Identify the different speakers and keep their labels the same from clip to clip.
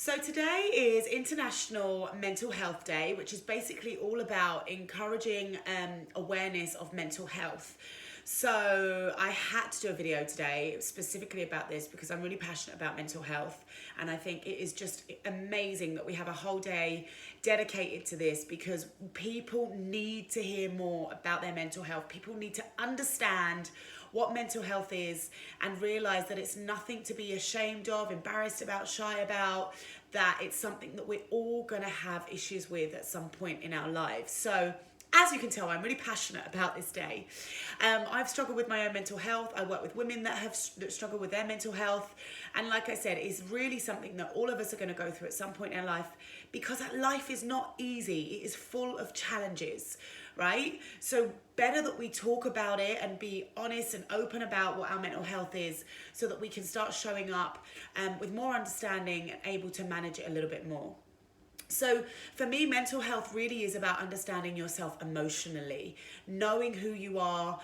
Speaker 1: So today is International Mental Health Day, which is basically all about encouraging awareness of mental health. So I had to do a video today specifically about this because I'm really passionate about mental health, and I think it is just amazing that we have a whole day dedicated to this because people need to hear more about their mental health. People need to understand what mental health is and realize that it's nothing to be ashamed of, embarrassed about, shy about, that it's something that we're all going to have issues with at some point in our lives. So as you can tell, I'm really passionate about this day. I've struggled with my own mental health. I work with women that struggle with their mental health. And like I said, it's really something that all of us are going to go through at some point in our life because life is not easy. It is full of challenges, right? So better that we talk about it and be honest and open about what our mental health is so that we can start showing up with more understanding and able to manage it a little bit more. So for me, mental health really is about understanding yourself emotionally, knowing who you are,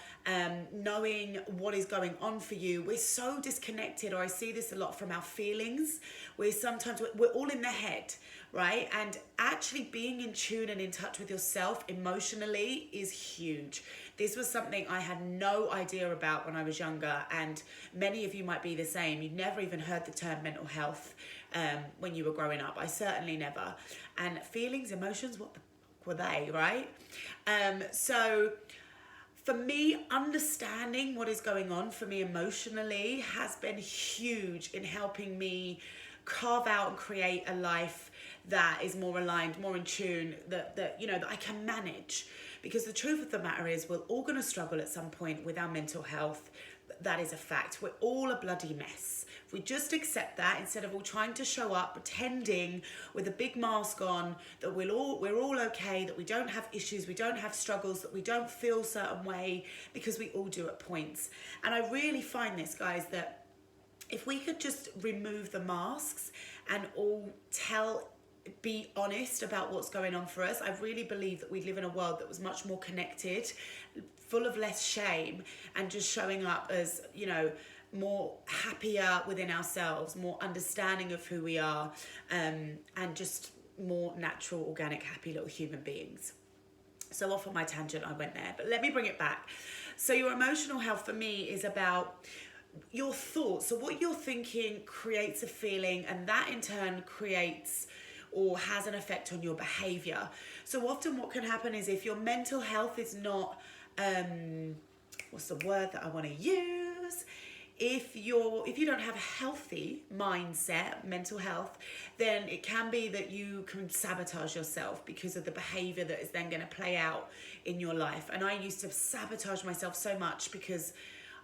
Speaker 1: knowing what is going on for you. We're so disconnected, or I see this a lot from our feelings. We're all in the head, right? And actually being in tune and in touch with yourself emotionally is huge. This was something I had no idea about when I was younger, and many of you might be the same. You'd never even heard the term mental health when you were growing up. I certainly never. And feelings, emotions, what the fuck were they, right? So for me, understanding what is going on for me emotionally has been huge in helping me carve out and create a life that is more aligned, more in tune, that I can manage. Because the truth of the matter is we're all going to struggle at some point with our mental health. That is a fact. We're all a bloody mess. If we just accept that, instead of all trying to show up, pretending with a big mask on that we're all okay, that we don't have issues, we don't have struggles, that we don't feel a certain way, because we all do at points. And I really find this, guys, that if we could just remove the masks and all be honest about what's going on for us, I really believe that we'd live in a world that was much more connected, full of less shame, and just showing up as, more happier within ourselves, more understanding of who we are, and just more natural, organic, happy little human beings. So off on my tangent I went there, but let me bring it back. So your emotional health for me is about your thoughts. So what you're thinking creates a feeling, and that in turn creates or has an effect on your behavior. So often what can happen is if your mental health is not, what's the word that I want to use? If you don't have a healthy mindset, mental health, then it can be that you can sabotage yourself because of the behavior that is then going to play out in your life. And I used to sabotage myself so much because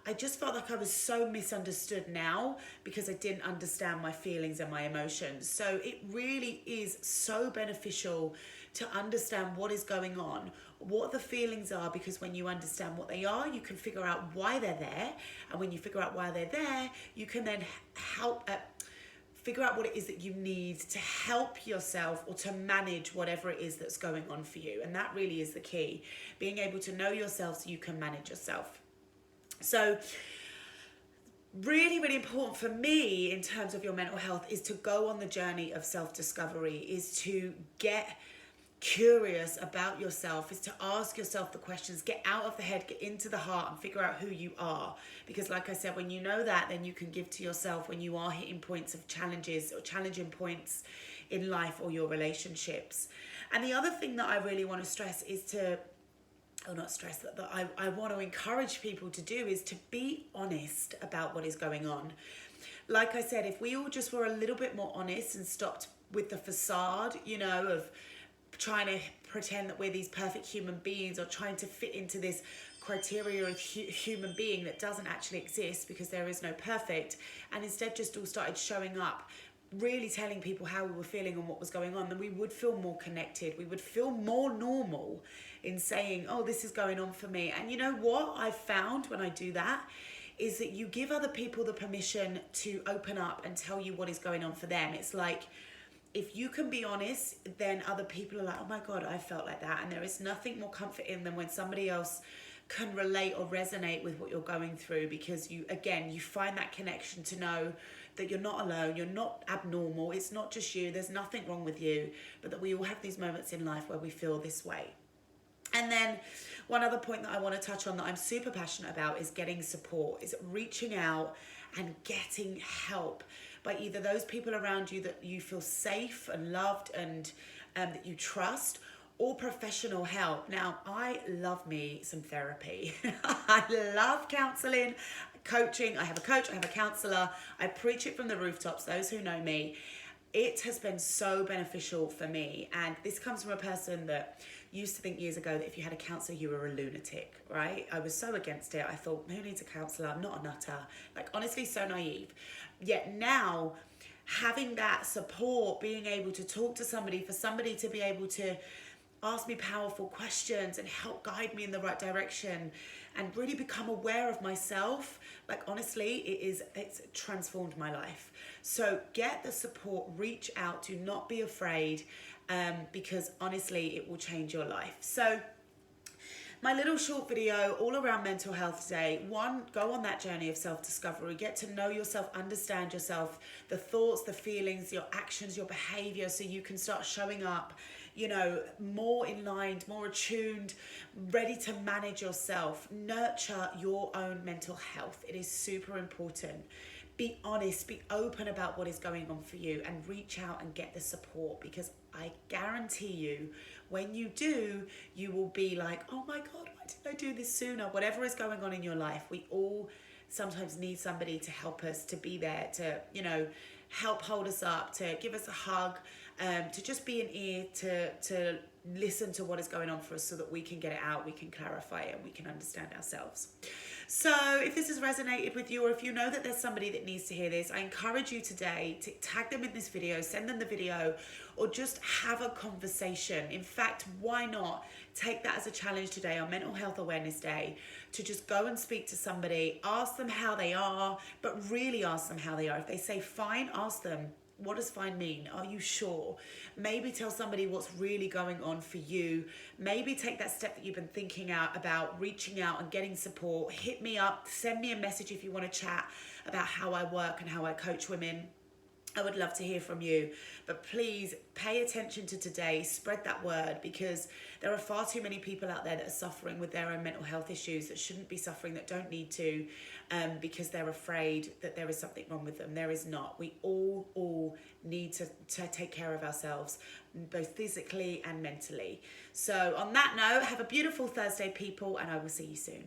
Speaker 1: I just felt like I was so misunderstood now because I didn't understand my feelings and my emotions. So it really is so beneficial to understand what is going on, what the feelings are, because when you understand what they are, you can figure out why they're there. And when you figure out why they're there, you can then help figure out what it is that you need to help yourself or to manage whatever it is that's going on for you. And that really is the key, being able to know yourself so you can manage yourself. So really, really important for me in terms of your mental health is to go on the journey of self-discovery, is to get curious about yourself, is to ask yourself the questions, get out of the head, get into the heart and figure out who you are. Because like I said, when you know that, then you can give to yourself when you are hitting points of challenges or challenging points in life or your relationships. And the other thing that I really want to stress is I want to encourage people to do is to be honest about what is going on. Like I said, if we all just were a little bit more honest and stopped with the facade, of trying to pretend that we're these perfect human beings or trying to fit into this criteria of human being that doesn't actually exist because there is no perfect, and instead just all started showing up, really telling people how we were feeling and what was going on, then we would feel more connected. We would feel more normal in saying, oh, this is going on for me. And you know what I've found when I do that is that you give other people the permission to open up and tell you what is going on for them. It's like, if you can be honest, then other people are like, oh my God, I felt like that. And there is nothing more comforting than when somebody else can relate or resonate with what you're going through, because you find that connection to know that you're not alone, you're not abnormal, it's not just you, there's nothing wrong with you, but that we all have these moments in life where we feel this way. And then one other point that I want to touch on that I'm super passionate about is getting support, is reaching out and getting help by either those people around you that you feel safe and loved and that you trust, or professional help. Now, I love me some therapy. I love counseling, coaching. I have a coach, I have a counselor. I preach it from the rooftops, those who know me. It has been so beneficial for me. And this comes from a person that used to think years ago that if you had a counselor, you were a lunatic, right? I was so against it. I thought, who needs a counselor? I'm not a nutter. Like, honestly, so naive. Yet now, having that support, being able to talk to somebody, for somebody to be able to ask me powerful questions and help guide me in the right direction and really become aware of myself, like, honestly, it's transformed my life. So get the support, reach out, do not be afraid, because honestly, it will change your life. So my little short video all around mental health today. One, go on that journey of self-discovery, get to know yourself, understand yourself, the thoughts, the feelings, your actions, your behavior, so you can start showing up, you know, more in line, more attuned, ready to manage yourself. Nurture your own mental health. It is super important. Be honest, be open about what is going on for you, and reach out and get the support, because I guarantee you, when you do, you will be like, oh my God, why didn't I do this sooner? Whatever is going on in your life, we all sometimes need somebody to help us, to be there, to, you know, help hold us up, to give us a hug, to just be an ear, to listen to what is going on for us, so that we can get it out, we can clarify it, and we can understand ourselves. So if this has resonated with you, or if you know that there's somebody that needs to hear this, I encourage you today to tag them in this video, send them the video, or just have a conversation. In fact, why not take that as a challenge today on Mental Health Awareness Day, to just go and speak to somebody, ask them how they are, but really ask them how they are. If they say fine, ask them, what does fine mean? Are you sure? Maybe tell somebody what's really going on for you. Maybe take that step that you've been thinking about reaching out and getting support. Hit me up, send me a message if you want to chat about how I work and how I coach women. I would love to hear from you, but please pay attention to today, spread that word, because there are far too many people out there that are suffering with their own mental health issues, that shouldn't be suffering, that don't need to, because they're afraid that there is something wrong with them. There is not. We all need to take care of ourselves, both physically and mentally. So on that note, have a beautiful Thursday, people, and I will see you soon.